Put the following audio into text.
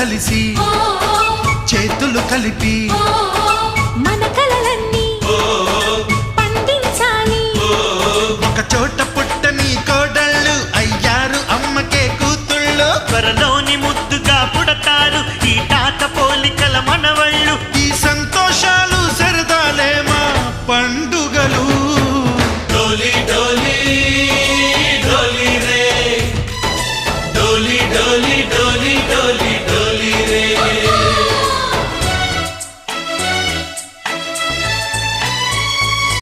కలిసి చేతులు కలిపి మన కలలన్నీ పండించాలి. ఒక చోట పుట్టని కోడళ్ళు అయ్యారు అమ్మకే కూతుళ్ళు. త్వరలోని ముద్దుగా పుడతారు ఈ తాత పోలికల మనవళ్ళు. ఈ సంతోషాలు సరదాలే మా పండుగలు.